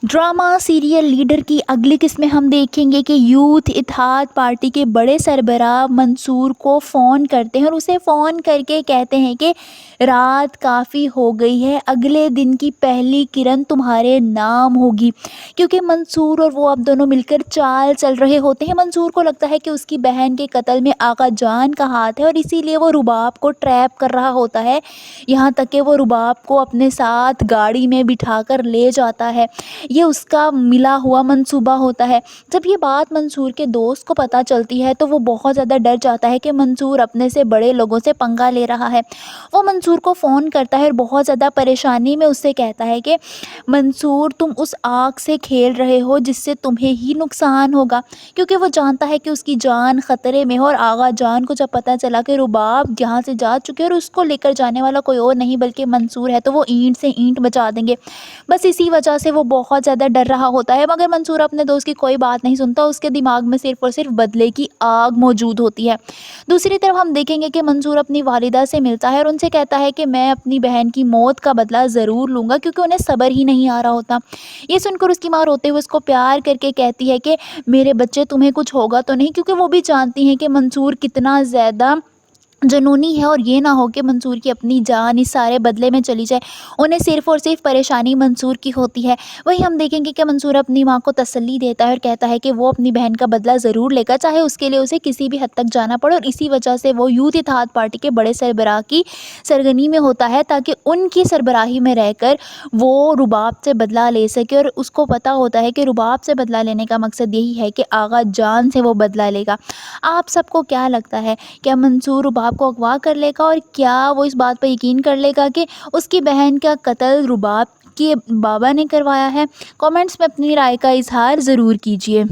Drama serial leader की अगली किस्त में हम देखेंगे कि यूथ इत्तेहाद पार्टी के बड़े सरबराह मंसूर को फ़ोन करते हैं और उसे फ़ोन करके कहते हैं कि रात काफ़ी हो गई है, अगले दिन की पहली किरण तुम्हारे नाम होगी। क्योंकि मंसूर और वो अब दोनों मिलकर चाल चल रहे होते हैं। मंसूर को लगता है कि उसकी बहन के कत्ल में आका जान का हाथ है और इसीलिए वो रुबाब को ट्रैप कर रहा होता है। यहाँ तक कि वो रुबाब को अपने साथ गाड़ी में बिठाकर ले जाता है। ये उसका मिला हुआ मंसूबा होता है। जब ये बात मंसूर के दोस्त को पता चलती है तो वो बहुत ज़्यादा डर जाता है कि मंसूर अपने से बड़े लोगों से पंगा ले रहा है। वो मंसूर को फ़ोन करता है और बहुत ज़्यादा परेशानी में उससे कहता है कि मंसूर, तुम उस आग से खेल रहे हो जिससे तुम्हें ही नुकसान होगा। क्योंकि वो जानता है कि उसकी जान ख़तरे में हो और आगा जान को जब पता चला कि रुबाब यहाँ से जा चुके हैं और उसको लेकर जाने वाला कोई और नहीं बल्कि मंसूर है, तो वो ईंट से ईंट बचा देंगे। बस इसी वजह से वो बहुत ज़्यादा डर रहा होता है, मगर मंसूर अपने दोस्त की कोई बात नहीं सुनता। उसके दिमाग में सिर्फ़ और सिर्फ बदले की आग मौजूद होती है। दूसरी तरफ हम देखेंगे कि मंसूर अपनी वालिदा से मिलता है और उनसे कहता है कि मैं अपनी बहन की मौत का बदला ज़रूर लूँगा, क्योंकि उन्हें सब्र ही नहीं आ रहा होता। ये सुनकर उसकी माँ रोते हुए उसको प्यार करके कहती है कि मेरे बच्चे, तुम्हें कुछ होगा तो नहीं, क्योंकि वो भी जानती हैं कि मंसूर कितना ज़्यादा जुनूनी है और ये ना हो कि मंसूर की अपनी जान इस सारे बदले में चली जाए। उन्हें सिर्फ़ और सिर्फ परेशानी मंसूर की होती है। वहीं हम देखेंगे कि मंसूर अपनी माँ को तसल्ली देता है और कहता है कि वो अपनी बहन का बदला ज़रूर लेगा, चाहे उसके लिए उसे किसी भी हद तक जाना पड़े। और इसी वजह से वो यूथ इत्तेहाद पार्टी के बड़े सरबराह की सरगनी में होता है, ताकि उनकी सरबराही में रहकर वो रुबाब से बदला ले सके। और उसको पता होता है कि रुबाब से बदला लेने का मकसद यही है कि आगा जान से वो बदला लेगा। आप सबको क्या लगता है, क्या मंसूर रुबाब को अगवा कर लेगा, और क्या वो इस बात पर यकीन कर लेगा कि उसकी बहन का कत्ल रुबाब के बाबा ने करवाया है? कमेंट्स में अपनी राय का इज़हार ज़रूर कीजिए।